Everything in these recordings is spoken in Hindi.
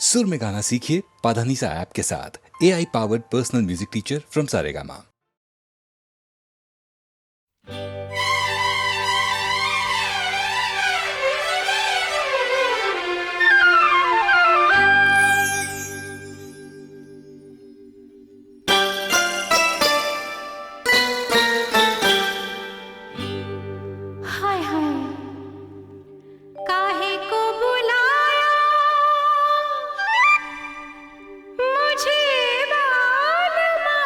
सुर में गाना सीखिए पाधानीसा ऐप के साथ। AI powered personal music teacher from Saregama. हाय हाय काहे को बुलाया मुझे बालमा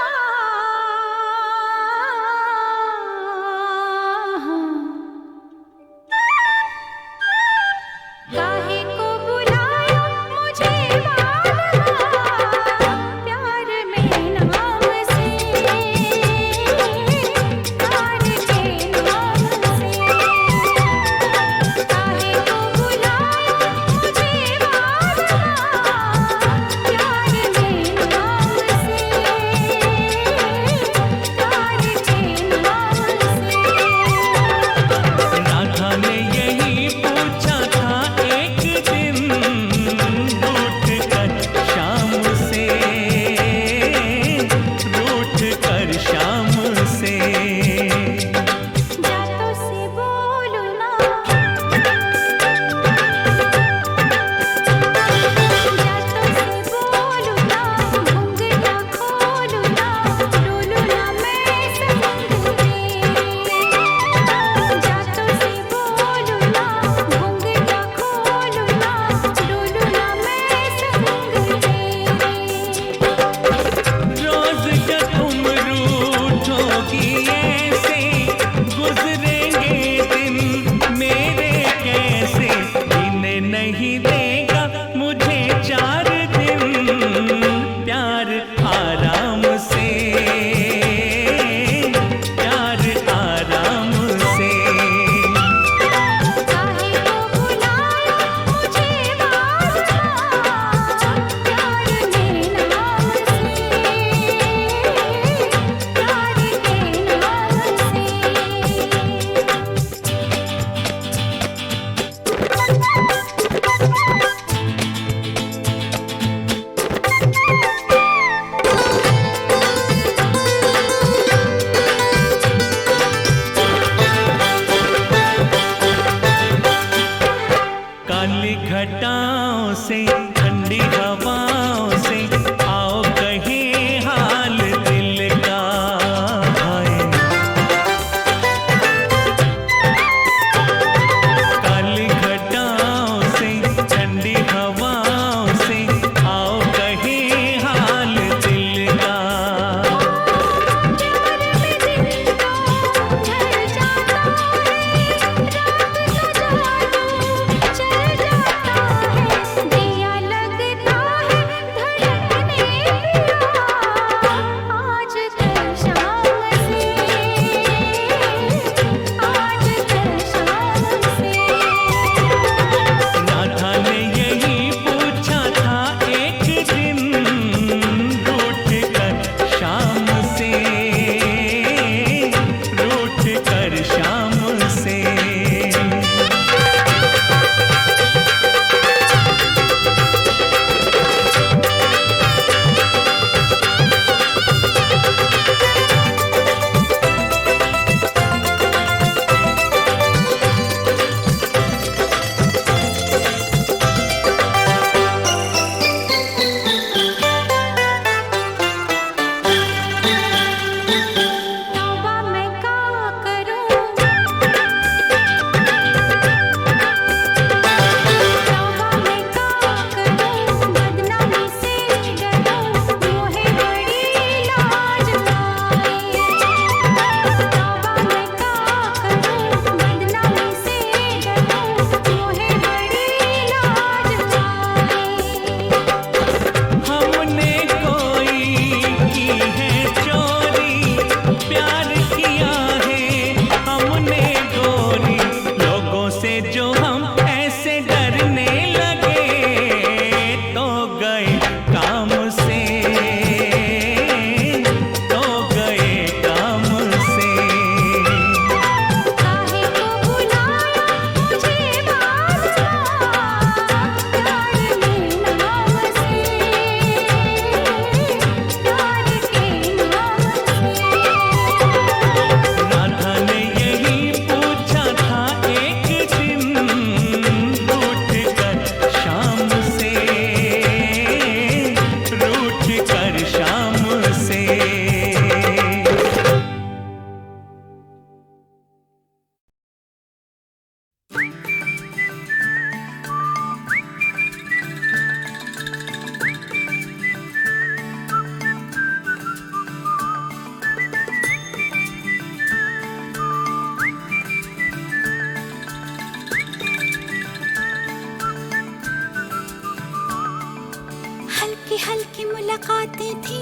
हल्की हल्की मुलाकातें थी,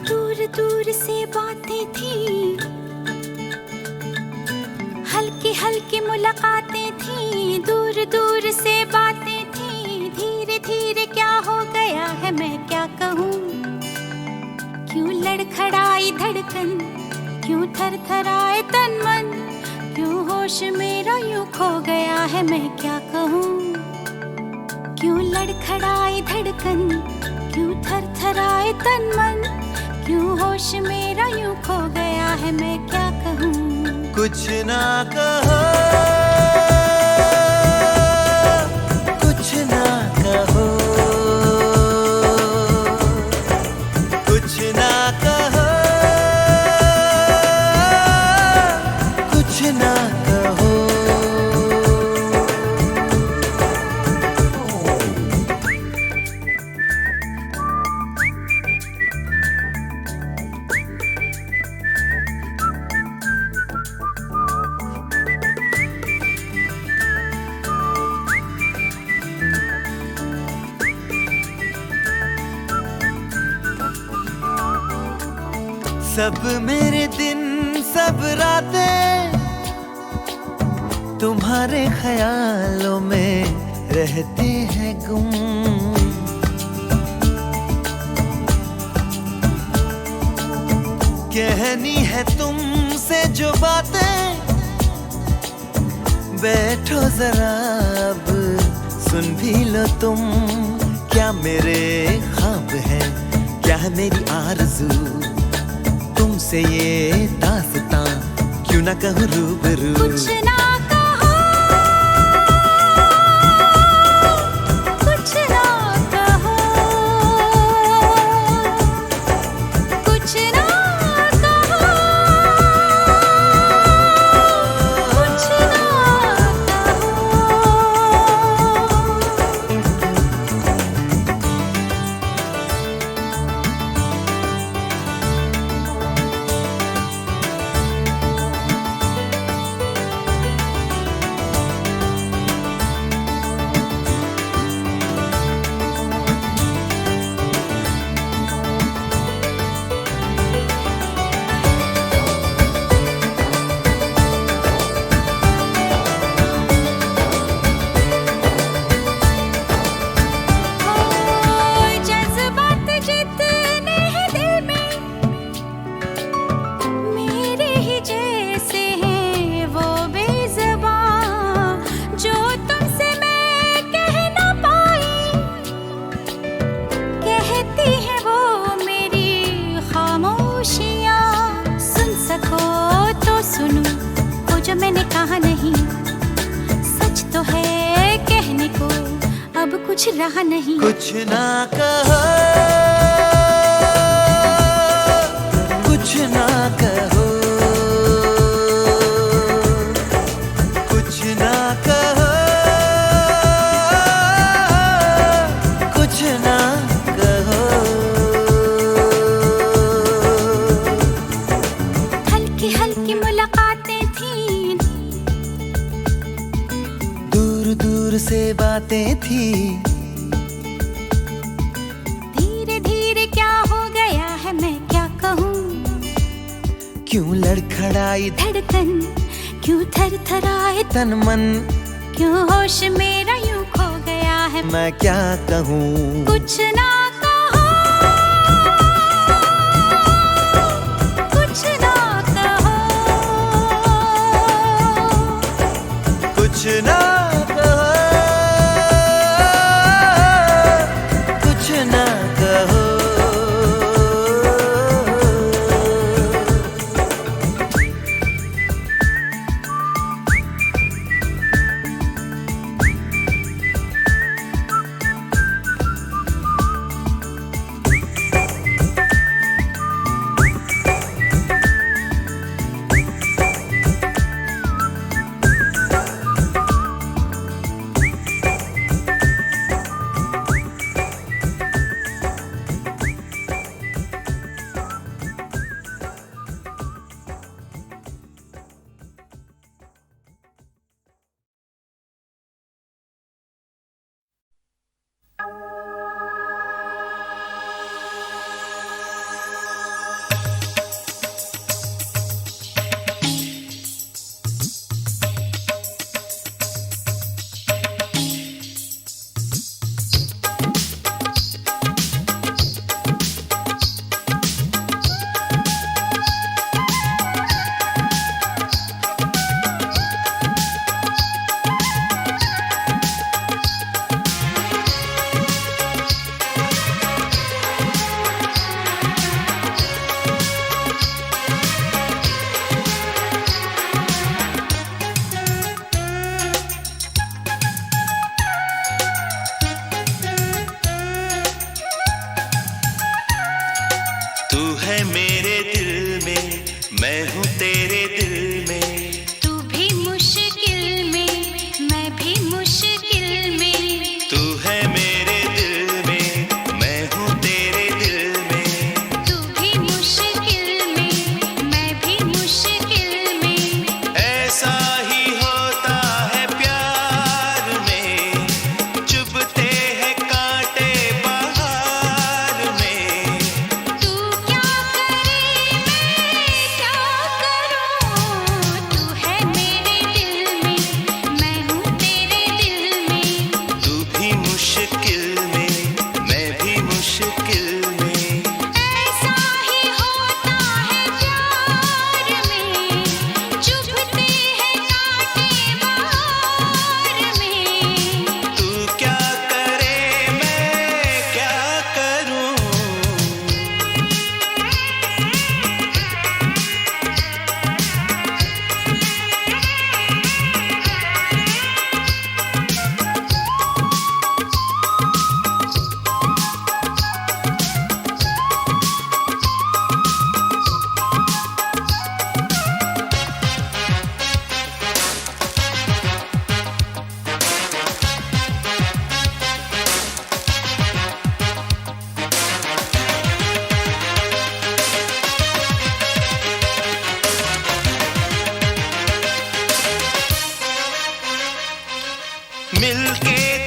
दूर दूर से बातें थी। हल्की हल्की मुलाकातें थी, दूर दूर से बातें थी। धीरे धीरे क्या हो गया है मैं क्या कहूँ, क्यों लड़खड़ाई धड़कन, क्यों थरथराए तन मन, क्यों होश मेरा यूं खो गया है मैं क्या कहूँ। क्यों लड़खड़ाई धड़कन, क्यों थरथराए तन मन, क्यों होश मेरा यूं खो गया है मैं क्या कहूँ। कुछ ना कहो, कुछ ना कहो, कुछ ना कहो, कुछ ना कहो। सब मेरे दिन सब रातें तुम्हारे ख्यालों में रहते हैं गुम। कहनी है तुमसे जो बातें, बैठो जरा अब सुन भी लो तुम। क्या मेरे ख्वाब है, क्या है मेरी आरज़ू, तुमसे ये दास्तां क्यों ना कहूँ रूबरू। कुछ ना कहो, कुछ ना कहो, कुछ ना कहो, कुछ ना मैंने कहा नहीं, सच तो है कहने को अब कुछ रहा नहीं। कुछ ना कहो, कुछ ना कहो, कुछ ना कहो, कुछ ना कहो। हल्की हल्की मुलाकातें थी, दूर दूर से बातें थी। धीरे धीरे क्या हो गया है मैं क्या कहूँ, क्यों लड़खड़ाई धड़कन, क्यों थरथराए तन मन, क्यों होश मेरा यूं खो गया है मैं क्या कहूँ। कुछ ना कहो, कुछ ना कहो, कुछ ना कहो, कुछ ना कहो।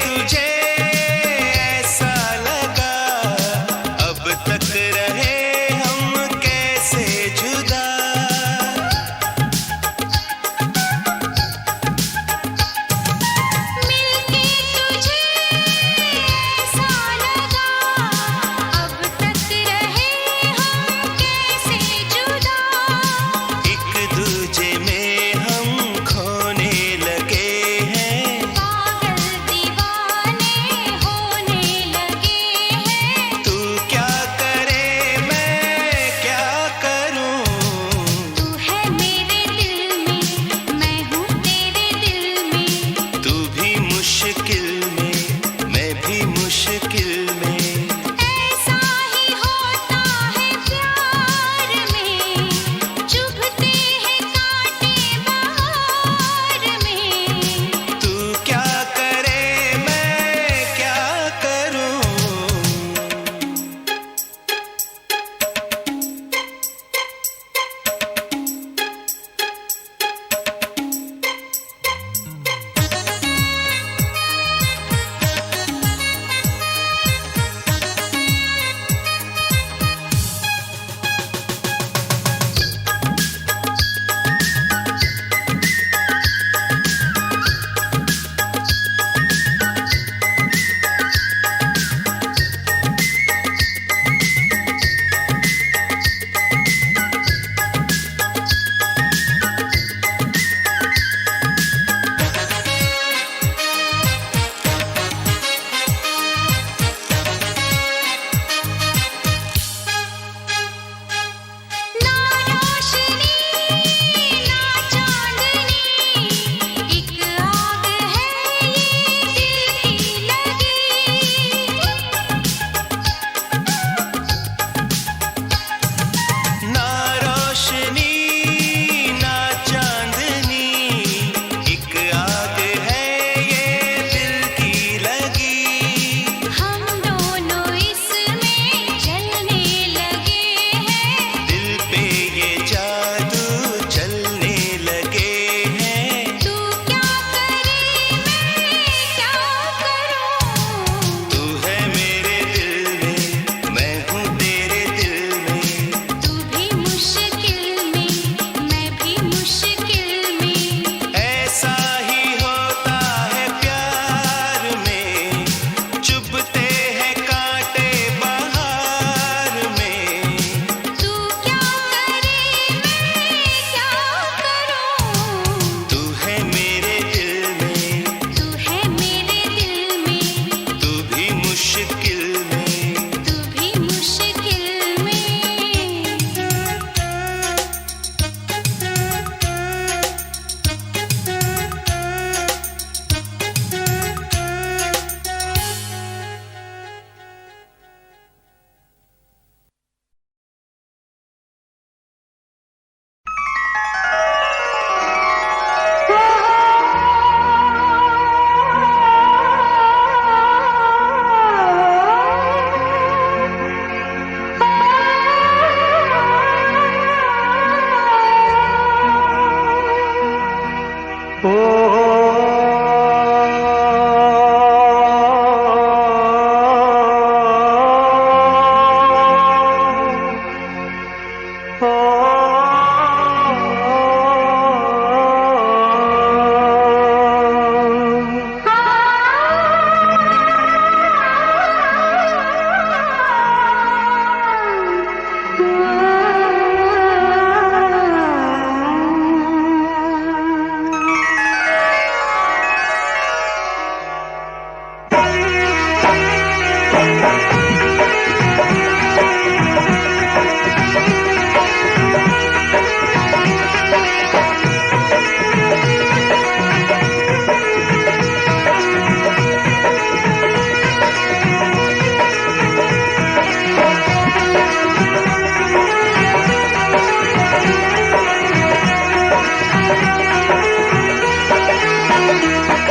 तुझे ऐसा लगा अब तक रहे हम कैसे जुदा। मिलके तुझे ऐसा लगा अब तक रहे हम कैसे जुदा। एक दूजे में हम खोने लगे हैं, पागल दीवाने होने लगे हैं। तू क्या करे मैं क्या करूं। तू है मेरे दिल में, मैं हूँ तेरे दिल में। तू भी मुश्किल में मैं भी मुश्किल में। ऐसा ही होता है प्यार में, चुभते हैं कांटे बहार में। तू क्या करे मैं क्या करूं। ना रोशनी ना चांदनी, एक आग है ये दिल की लगी। ना रोशनी ना चांदनी, एक आग है ये दिल की लगी। हम दोनों इसमें जलने लगे हैं। दिल पे ये जादू चलने लगे हैं। तू क्या करे मैं क्या करूं। तू है मेरे दिल में मैं हूँ तेरे दिल में। तू भी मुश्किल में मैं भी मुश्किल में। ऐसा ही होता है प्यार में, चुभते हैं कांटे बहार में। तू क्या करे मैं क्या करूं। तू है मेरे दिल में तू है मेरे दिल में। तू भी मुश्किल में। तू भी मुश्किल में।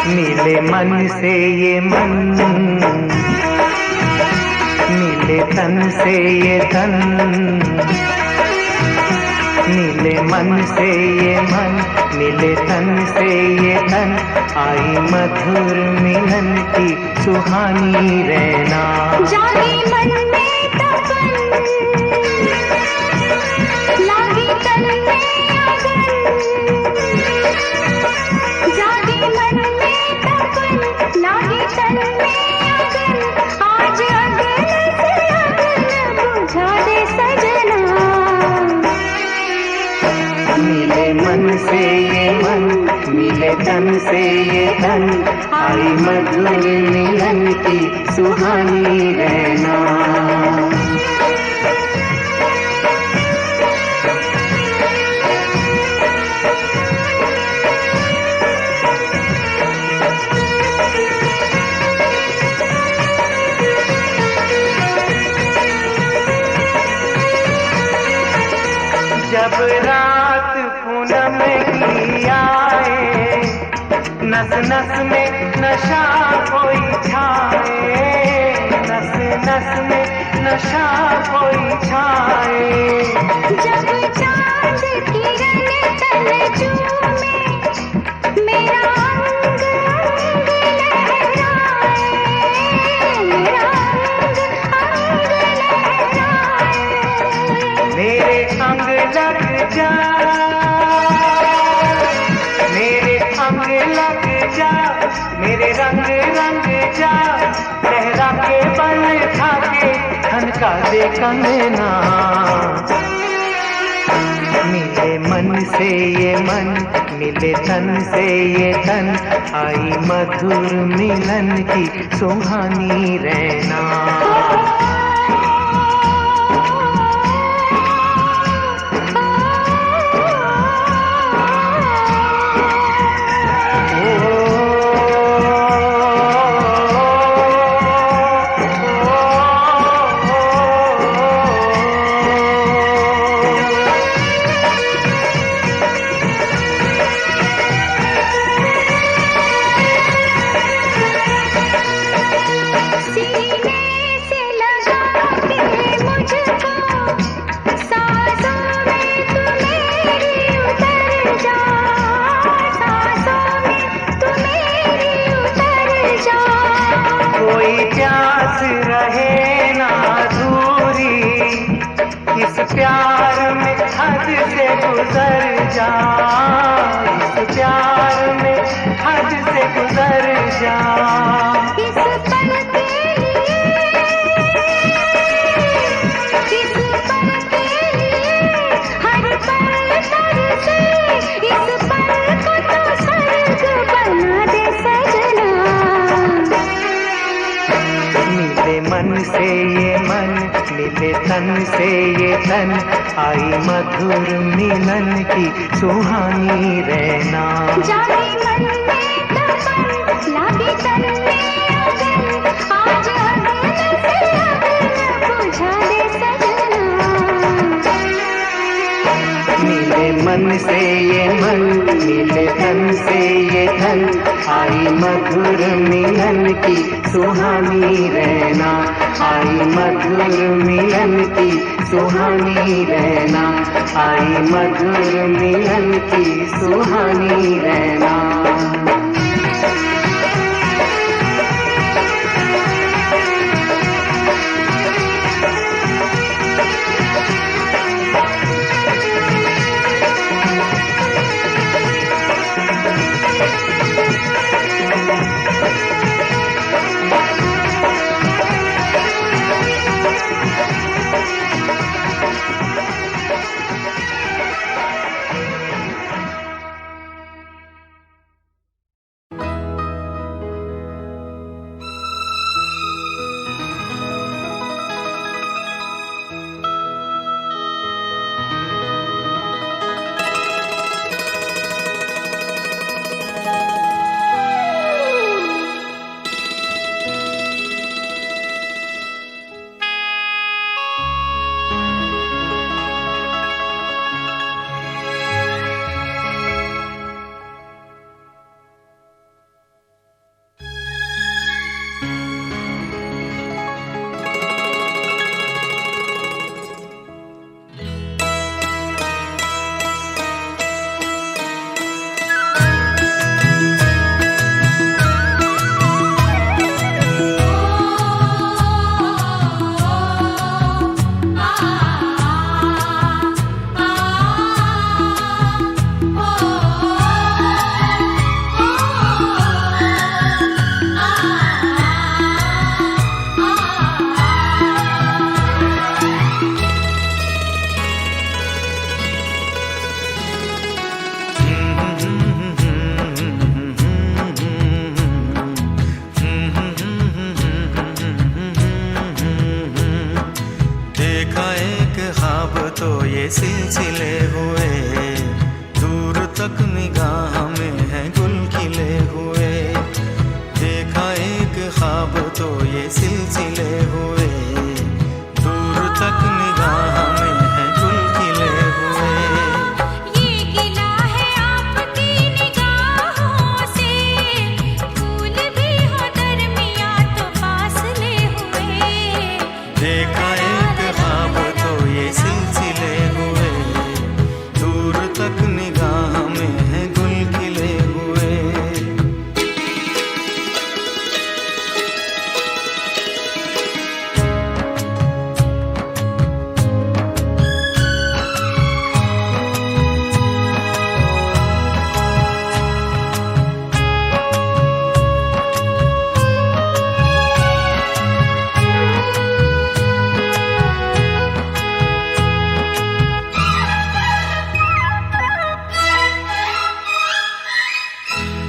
मिले मन से ये मन, मिले तन से ये तन, मिले मन से ये मन, मिले तन से ये तन, आई मधुर मिलन की सुहानी रहना। जागे मन में तपन, लागे तन में अगन। जागे मन में तपन, लागे तन में अगन। आज अगन से अगन बुझा दे सजना। मिले मन से ये मन, मिले तन से ये तन, आई मधुर मिलन की सुहानी रहना। जब रात पूनम की आए, नस नस में नशा कोई छाए, नस नस में नशा कोई छाए। जब चांद किरण तन चूमे, मेरा अंग अंग लहराए, मेरा अंग अंग लहराए। मेरे अंग लग जा, मेरे अंग लग जा, मेरे रंग रंग जा, लहरा के बल खा के खनका दे कंगना। मिले मन से ये मन, मिले तन से ये तन, आई मधुर मिलन की सुहानी रहना। प्यार में हद से गुजर जा, इस प्यार में हद से गुजर जा। इस पल के लिए, इस पल के लिए हर पल तरसे, इस पल को तो स्वर्ग बना दे सजना। मिले मन से ये मन, मिले तन से ये तन, आई मधुर मिलन की सुहानी रहना। जागे मन में तपन, लागे तन में अगन। आज अगन से अगन बुझा दे सजना। मिले मन से ये मन, मिले तन से ये तन, आई मधुर मिलन की सुहानी रहना। आई मधुर मिलन की सुहानी रहना, आई मधुर मिलन की सुहानी रहना। सिलसिले हुए, दूर तक निगाह में है गुल खिले हुए। देखा एक ख्वाब तो ये सिलसिले हुए, दूर तक निगाह में है गुल खिले हुए। ये गिला है आपकी निगाहों से, फूल भी हो दरमिया तो फासले हुए। देखा एक ख्वाब तो ये सिलसिले हुए, दूर तक निगाह में है गुल खिले हुए।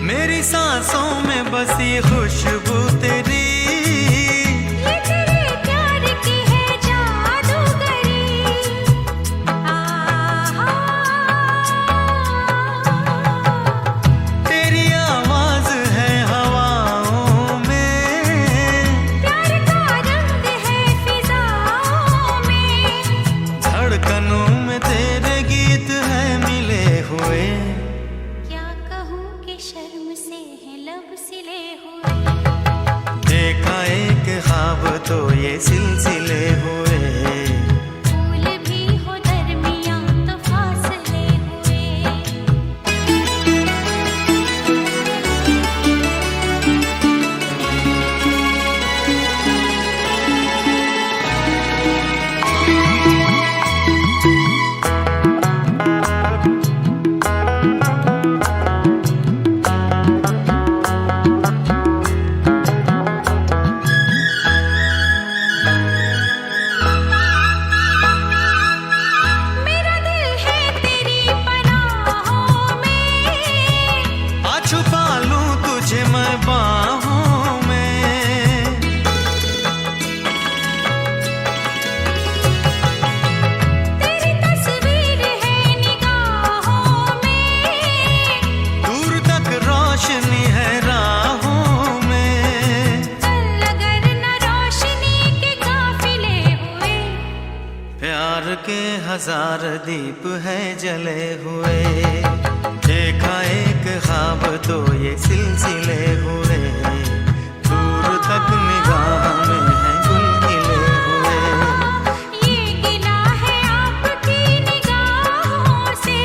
मेरी सांसों में बसी खुशबू तेरी, ये तेरे प्यार की है जादूगरी। आहा, तेरी आवाज है हवाओं में, प्यार का रंग है फिजाओं में। धड़कनों में तेरे गीत है मिले हुए। क्या कहूँ कि शर्म से है लब सिले हुए। देखा एक ख्वाब तो ये सिलसिले हुए, फूल भी हो दरमिया तो फासले हुए। मेरा दिल है तेरी पनाहों में, आ छुपा लूं तुझे मैं बाहों में। तेरी तस्वीर है निगाहों में। दूर तक रोशनी है राहों में। चल अगर न रोशनी के काफिले हुए। प्यार के हजार दीप है जले हुए। देखा एक ख्वाब तो ये सिलसिले हुए, दूर तक निगाह में है गुल खिले हुए। ये गिला है आपकी निगाहों से,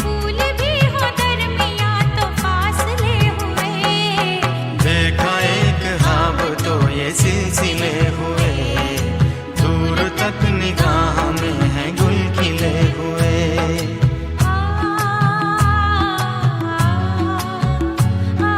फूल भी हो दरमिया तो फासले हुए। देखा एक ख्वाब तो ये सिलसिले हुए, दूर तक निगाह में है गुल खिले हुए। आ, आ, आ, आ,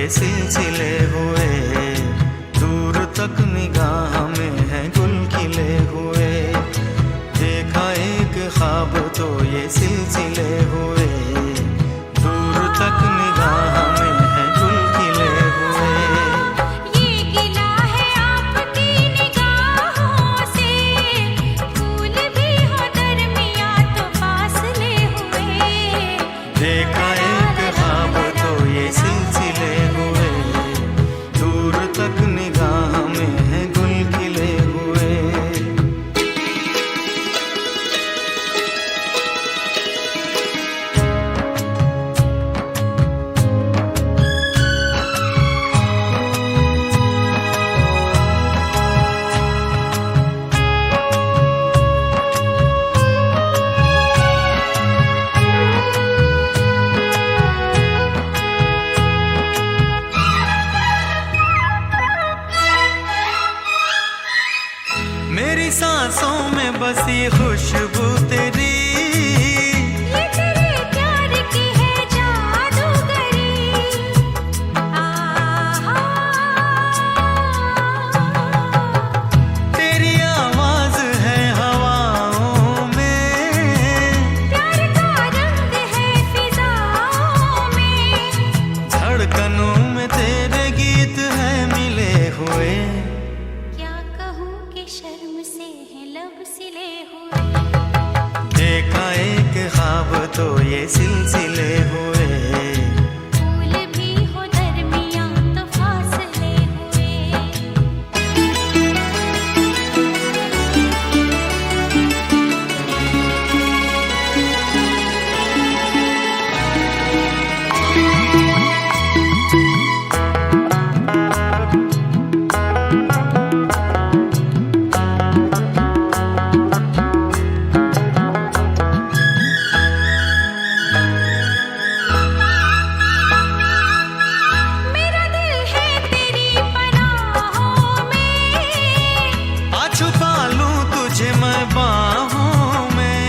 ये सिलसिले हुए, दूर तक निगाह में है गुल खिले हुए। देखा एक ख्वाब तो ये सिलसिले हुए, दूर तक निगाह में है गुल खिले हुए। ये गिला है आपकी निगाहों से, फूल भी हो दरमियां तो फासले हुए। देखा एक ख्वाब तो ये सिलसिले हुए, दूर तक निगाह में है गुल खिले हुए। मेरी सांसों में बसी खुशबू तेरी, ये तेरे प्यार की है जादूगरी। आहा, तेरी आवाज है हवाओं में, प्यार का रंग है फिजाओं में। धड़कनों में तेरे गीत है मिले हुए। क्या कहूँ कि शर्म से है लब सिले हुए। देखा एक ख्वाब तो ये सिलसिले हुए, फूल भी हो दरमियां तो फासले हुए। मेरा दिल है तेरी पनाहों में, आ छुपा लूं तुझे मैं बाहों में।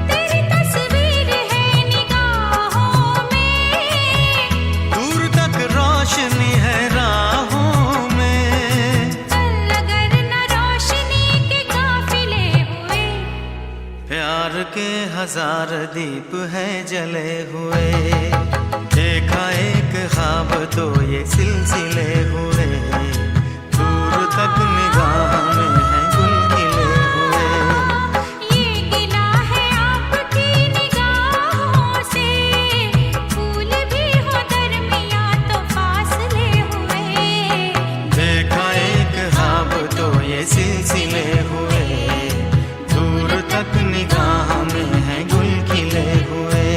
तेरी तस्वीर है निगाहों में। दूर तक रोशनी है राहों में। चल अगर न रोशनी के काफिले हुए। प्यार के हजार दीप है जले हुए। देखा एक ख्वाब तो ये सिलसिले हुए, दूर तक निगाह में है गुल खिले हुए। ये गिला है आपकी निगाहों से, फूल भी हो दरमियां तो फासले हुए। देखा एक ख्वाब तो ये सिलसिले हुए, दूर तक निगाह में है गुल खिले हुए।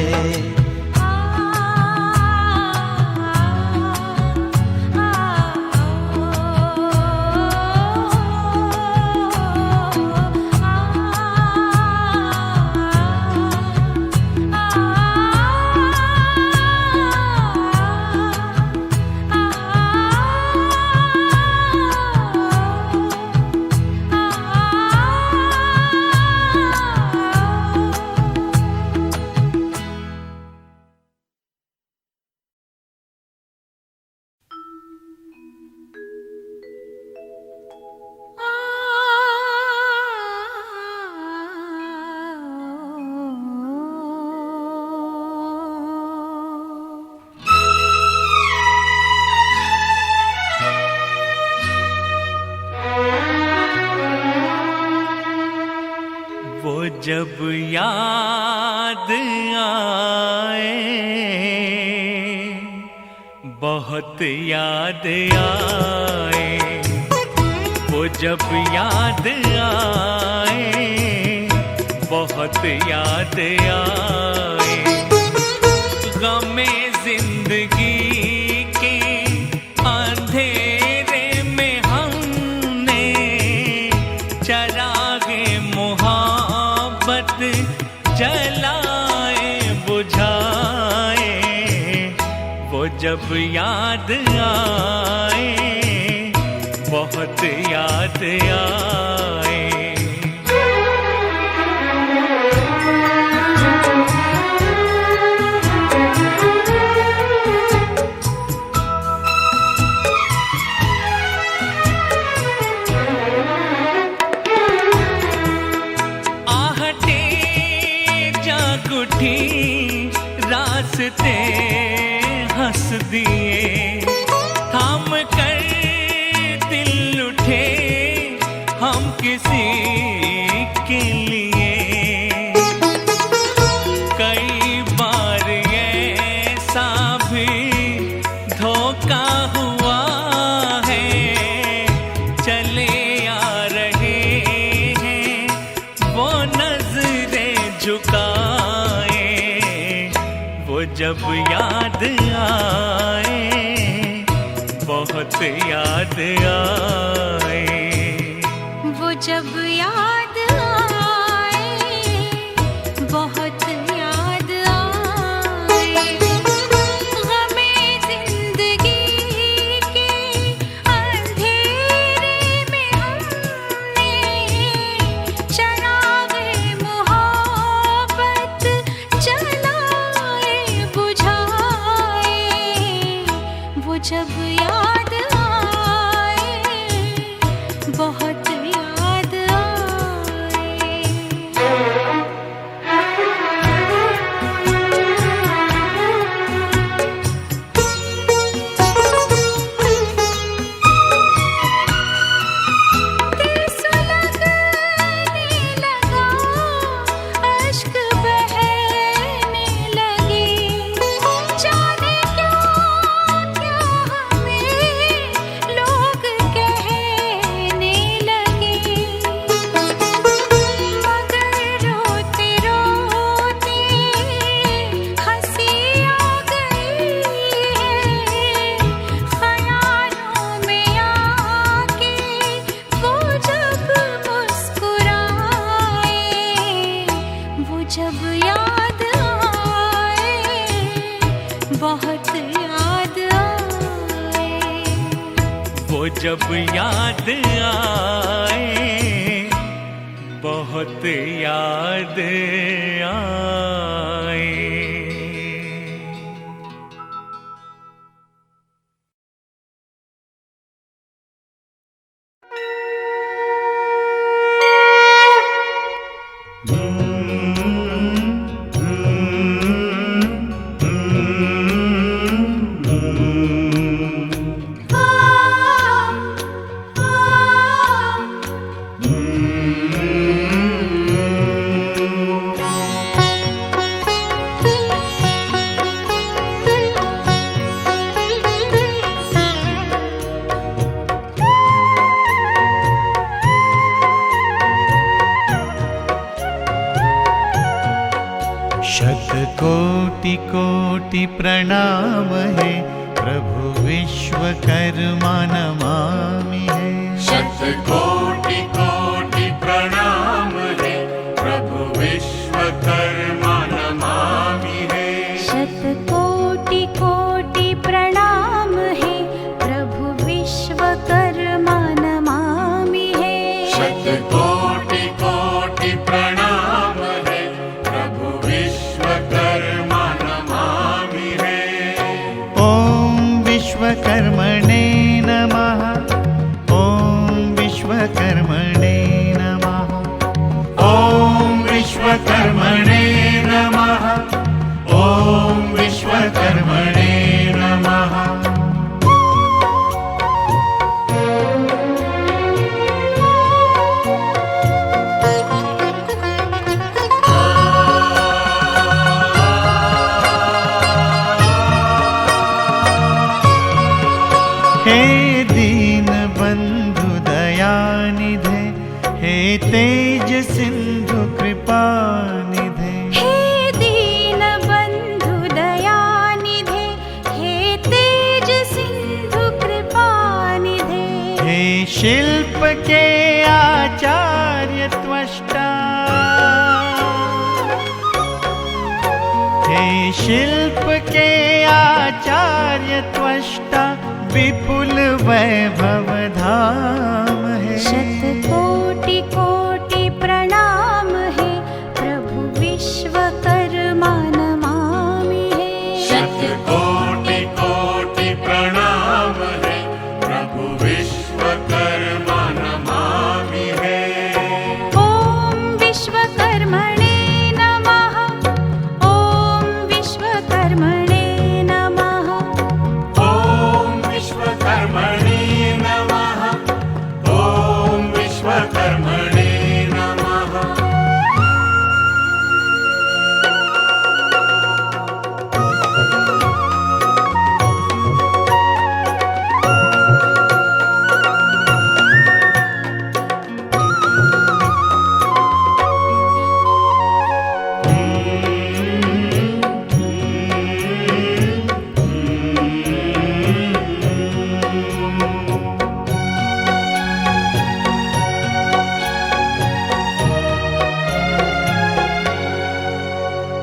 वो जब याद आए, बहुत याद आए। वो जब याद आए, बहुत याद आए। गमे जिंदगी के अंधेरे में हमने चरागे मोहब्बत जलाए बुझाए। वो जब याद आए, बहुत याद आए। हम किसी के लिए। कई बार ऐसा भी धोखा हुआ है, चले आ रहे हैं वो नजरें झुकाए, वो जब याद आए, बहुत याद आए, वो जब याद आए, बहुत याद आए। गमे जिंदगी के अंधेरे में हमने चरागे मोहब्बत जलाए बुझाए, वो जब याद आए, बहुत याद आए। दिल सुलगने लगा, अश्क बहने लगे, जाने क्या क्या हमें लोग कहने लगे। मगर रोते रोते हंसी आ गई है, ख्यालों में आके वो जब मुस्कुराए, वो जब याद आए, बहुत याद आए। वो जब याद आए, बहुत याद आए। शतकोटि कोटि प्रणाम है, प्रभु विश्वकर्मा नमामि है। शतकोटि कोटि प्रणाम है, प्रभु विश्वकर्मा नमामि है। शतकोटि कोटि प्रणाम है, प्रभु विश्वकर्मा नमामि है। शतकोटि कोटि प्रणाम है, प्रभु विश्वकर्मा नमामि है। ॐ विश्वकर्मणे नमः, ॐ विश्वकर्मणे नमः, ॐ विश्वकर्मणे नमः, ॐ विश्वकर्मणे नमः। हे दीन बंधु दयानिधे, हे तेज सिंधु कृपा निधे। हे दीन बंधु दयानिधे, हे तेज सिंधु कृपा निधे। हे शिल्प के आचार्य त्वष्टा, हे शिल्प के आचार्य त्वष्टा, विपुल वैभव धाम है। शतकोटि कोटि प्रणाम है, प्रभु विश्वकर्मा नमामि है। शतकोटि कोटि प्रणाम है, प्रभु विश्वकर्मा नमामि है। ॐ विश्वकर्मणे नमः, ॐ विश्वकर्मणे नमः, ॐ विश्वकर्मणे नमः, ॐ विश्व विश्वकर्मणे नमः।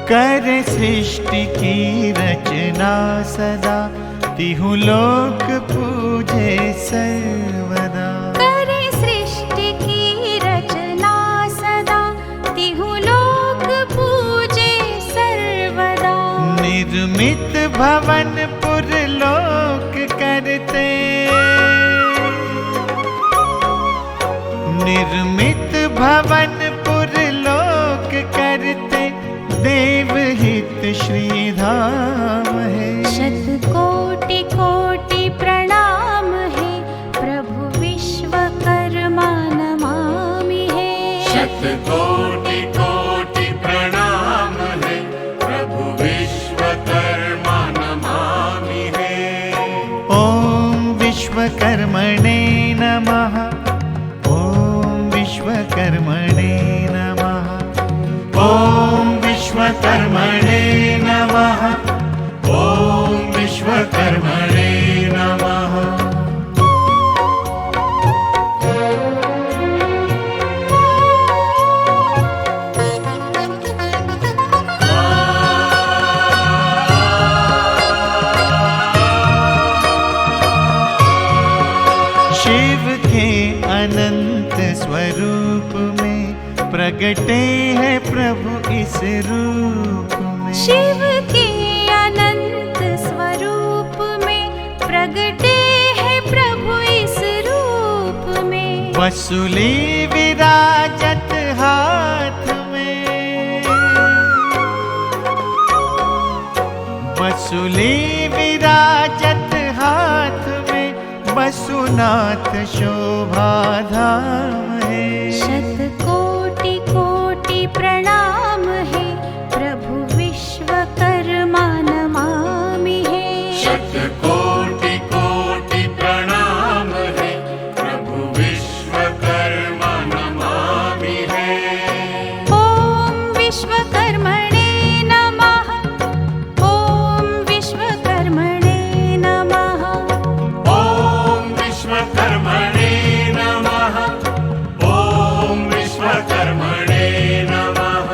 कर सृष्टि की रचना सदा, तिहु लोक पूजे सर्वदा। करे सृष्टि की रचना सदा, तिहु लोक पूजे सर्वदा। निर्मित भवन पुरलोक करते, निर्मित भवन पुरलोक करते, देवहित श्री धाम है। शतकोटि कोटि प्रणाम है, प्रभु विश्वकर्मा नमामि है। शतकोटि कोटि प्रणाम है, प्रभु विश्वकर्मा नमामि है। ओम विश्वकर्मणे नमः, ओम विश्वकर्मणे नमः, ओम विश्वकर्मणे नमः, ओम विश्वकर्मणे नमः। शिव के अनंत स्वरूप में प्रगटे है प्रभु इस रूप में। शिव के अनंत स्वरूप में प्रगटे है प्रभु इस रूप में। वसुली विराजत हाथ में, वसुली विराजत हाथ में, वसुनाथ शोभा धाम है। शतकोटि कोटि प्रणाम है, प्रभु विश्वकर्मा नमामि है। शतकोटि कोटि प्रणाम है, प्रभु विश्वकर्मा नमामि है। ओम विश्वकर्मणे नमः, ओम विश्वकर्मणे नमः। ओम विश्वकर्मणे नमः, ओम विश्वकर्मणे नमः।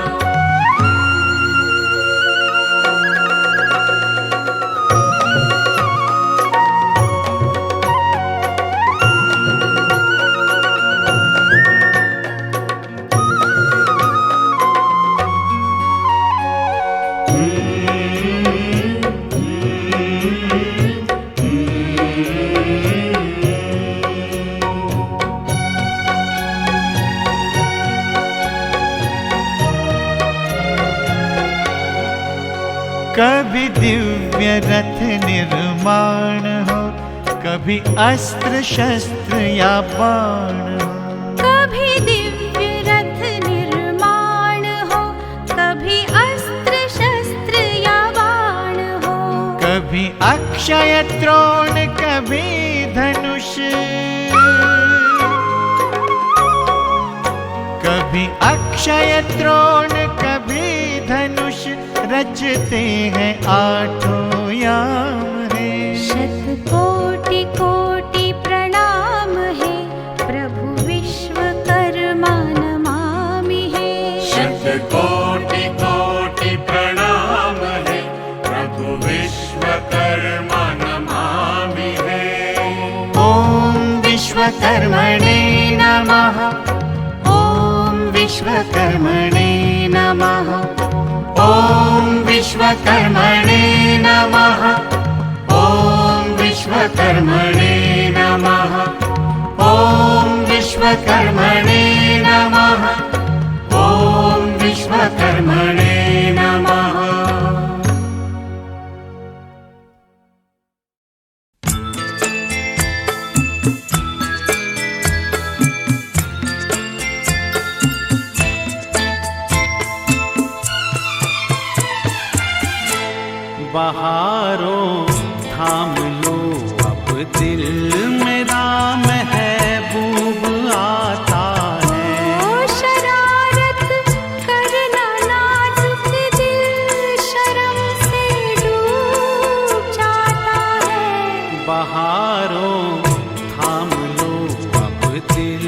कभी दिव्य रथ निर्माण हो, कभी अस्त्र शस्त्र या बाण हो। कभी दिव्य रथ निर्माण हो, कभी अस्त्र शस्त्र या बाण हो। कभी अक्षय त्रोण कभी धनुष, कभी अक्षय त्रोण कभी धनुष, रचते हैं आठों याम है। शतकोटि कोटि प्रणाम है, प्रभु विश्वकर्मा नमामि है। शतकोटि कोटि प्रणाम है, प्रभु विश्वकर्मा नमामि है। ओम विश्वकर्मणे नमः, ओम विश्वकर्मणे नमः, ओम विश्वकर्मणे नमः, ओम विश्वकर्मणे नमः, ओम विश्वकर्मणे नमः, ओम विश्वकर्मणे नमः। बहारों थाम लो अब दिल मेरा महबूब आता है। ओ शरारत करना नाजुक दिल शर्म से डूब जाता है। बहारों थाम लो अब दिल।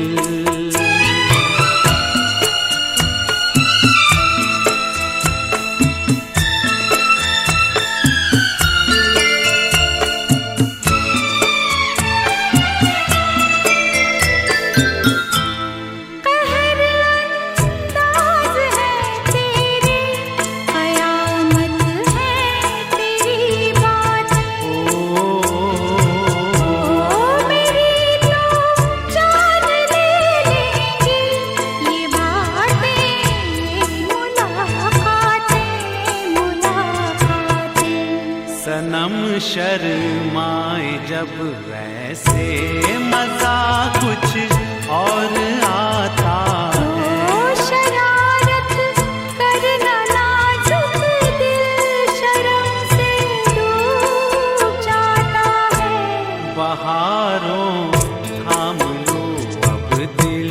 सनम शर्माए जब वैसे मजा कुछ और आता है। ओ शरारत करना नाजुक दिल शर्म से डूब जाता है। बहारों थाम लो अब दिल।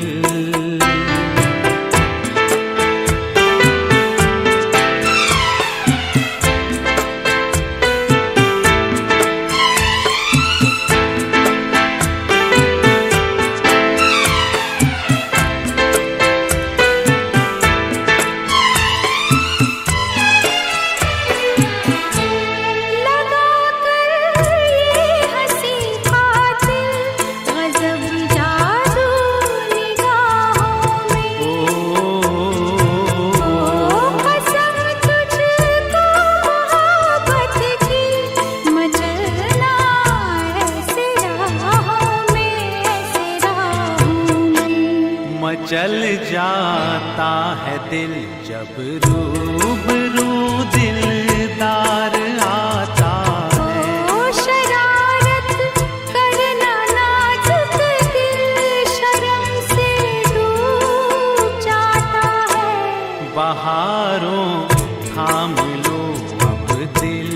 मचल जाता है दिल जब रूबरू दिलदार आता है। ओ शरारत करना नाजुक दिल शर्म से डूब जाता है। बहारों थाम लो अब दिल।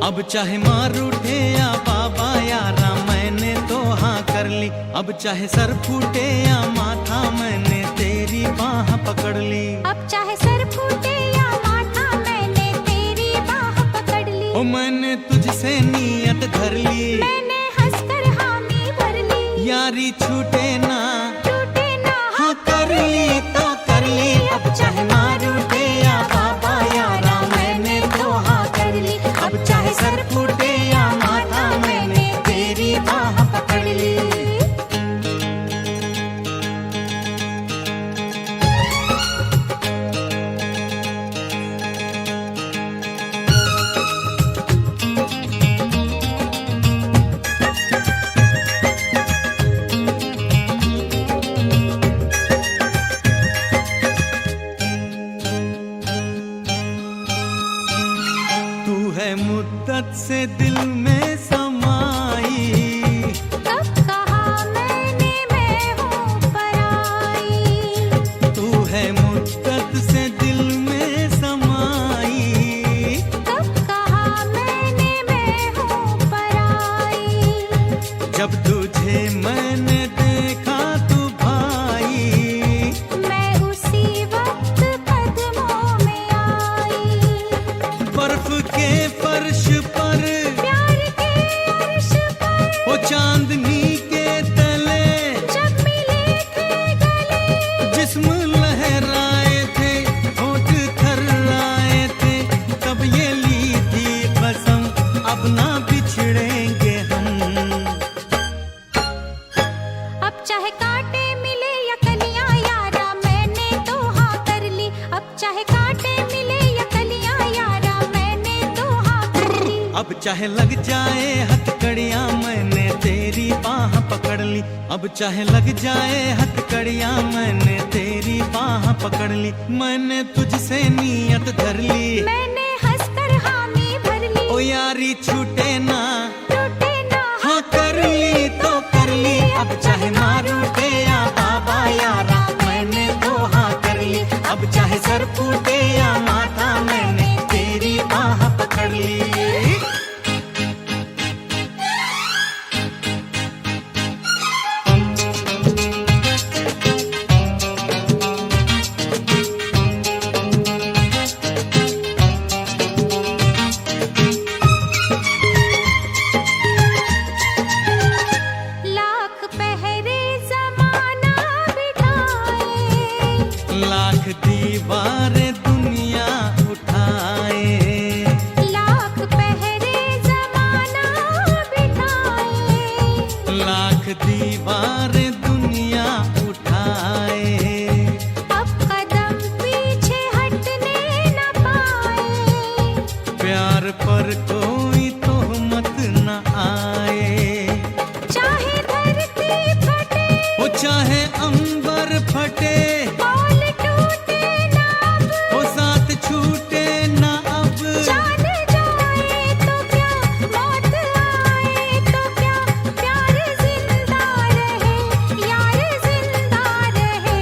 अब चाहे मार उठे या बाबा यारा मैंने तो हाँ कर ली। अब चाहे सर फूटे या माथा मैंने तेरी बाह पकड़ ली। अब चाहे सर फूटे या माथा मैंने तेरी बाह पकड़ ली। ओ मैंने तुझसे नीयत धर ली। मैंने हंसकर हामी भर ली। यारी छूटे ना टूटे ना हाँ कर ली तो कर ली। अब चाहे मार उठे या बाबा यारा मैंने तो हाँ कर ली। अब चाहे सर फूटे या माथा मैंने तेरी बाह पकड़ ली। मुद्दत से दिल में समाई। कब कहा मैंने मैं हूँ पराई। तू है मुद्दत से दिल में समाई। कब कहा मैंने मैं हूँ पराई। जब तुझे मैंने देखा तू भाई। मैं उसी वक्त कदमों में आई। बर्फ के फर्श पर प्यार के अर्श पर वो चांदनी के तले जब मिले थे गले। जिस्म लहराए थे होठ थर्राए थे। तब ये ली थी कसम अब ना बिछड़ेंगे हम। अब चाहे कांटे अब चाहे लग जाए हथकड़ियां मैंने तेरी बाह पकड़ ली, अब चाहे लग जाए हथकड़ियां मैंने तेरी बाह पकड़ ली, मैंने तुझसे नीयत धर ली, मैंने हंसकर हामी भर ली, ओ यारी छूटे ना टूटे ना हाँ कर ली तो कर ली, अब चाहे मारू उठे या बाबा यारा मैंने तो हाँ कर ली, अब चाहे सर फूटे या माथा मैंने तेरी बाह पकड़ ली। लाख पहरे जमाना बिठाए, लाख दीवारें दुनिया उठाए, लाख पहरे जमाना बिठाए, लाख दीवारें दुनिया उठाए, अब कदम पीछे हटने न पाए, प्यार पर कोई तोहमत न आए, चाहे धरती फटे वो चाहे अंबर फटे, बोल टूटे ना अब, वो साथ छूटे ना अब, जान जाए तो क्या मौत आए तो क्या, प्यार जिंदा रहे यार जिंदा रहे।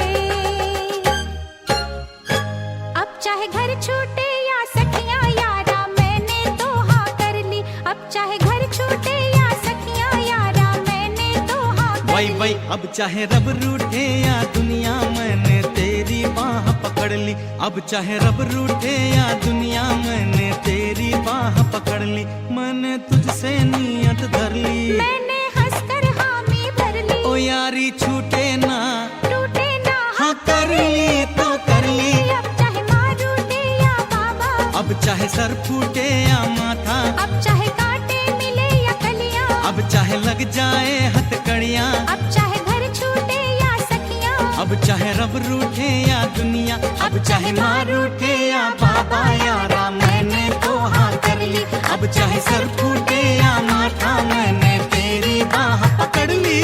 अब चाहे घर छूटे या सखियां यारा मैंने तो हाँ कर ली, अब चाहे घर छूटे या सखियां यारा मैंने तो हाँ कर वही ली, वही अब चाहे रब रूठे या दुनिया मैंने तेरी बाह पकड़ ली, अब चाहे रब रूठे या दुनिया मैंने तेरी बाह पकड़ ली, मैंने तुझसे नीयत धर ली, मैंने हंसकर हामी भर ली, ओ यारी छूटे ना टूटे ना हाँ कर ली तो कर ली, अब चाहे मार उठे या बाबा, अब चाहे सर फूटे या माथा, अब चाहे कांटे मिले या कलियां, अब चाहे लग जाए हथकड़ियां, अब चाहे घर छूटे या सखियां, अब चाहे रब रूठे या दुनिया, अब चाहे मार उठे या बाबा यारा मैंने तो हाँ कर ली, अब चाहे सर फूटे या माथा मैंने तेरी बाह पकड़ ली।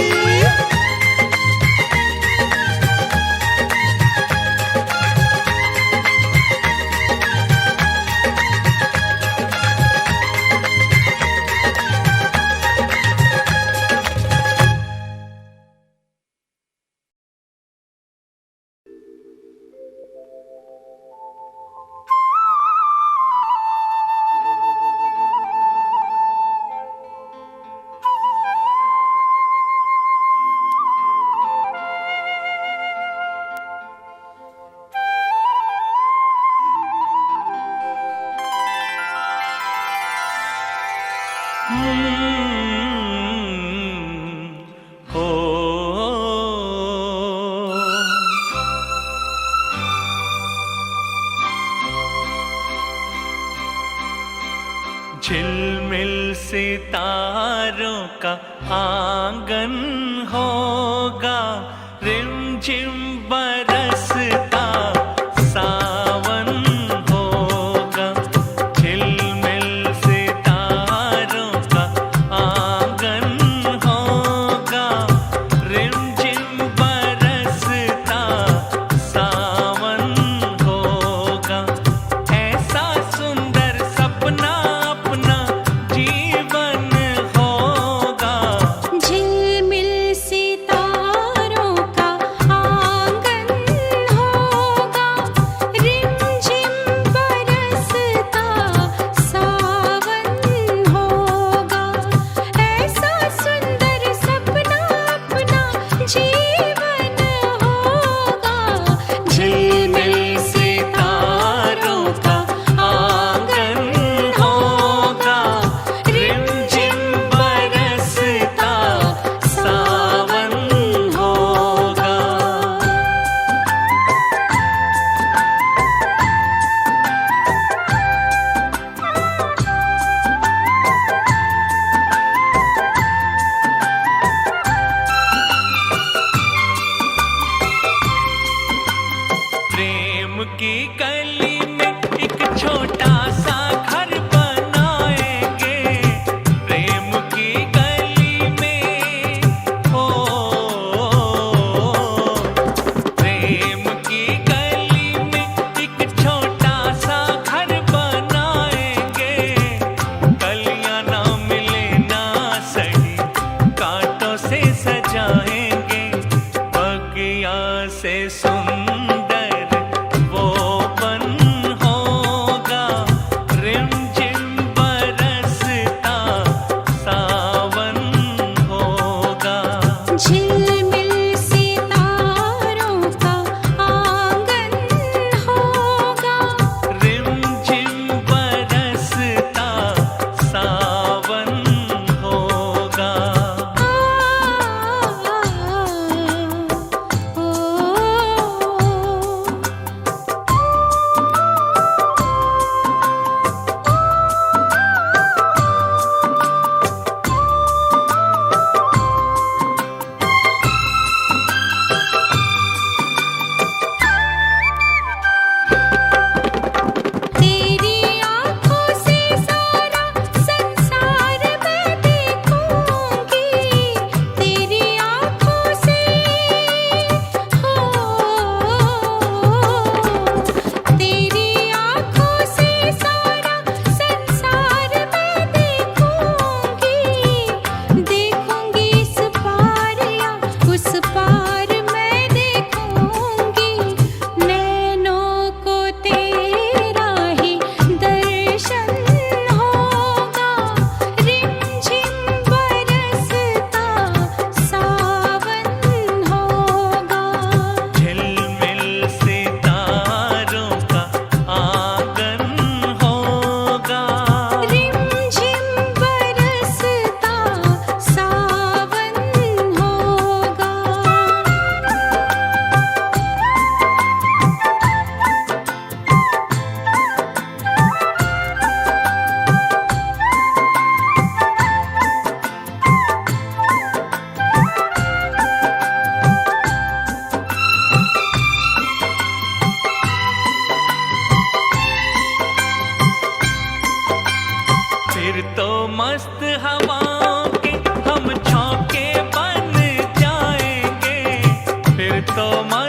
झिलमिल सितारों का आंगन होगा, रिमझिम बरसता सावन होगा, झिलमिल सितारों का आंगन होगा, रिमझिम बरसता सावन होगा, ऐसा सुंदर सपना अपना जीवन होगा, झिलमिल सितारों का आंगन फिर तो मस्त हवाओं के हम झोंके बन जाएंगे, फिर तो मस्त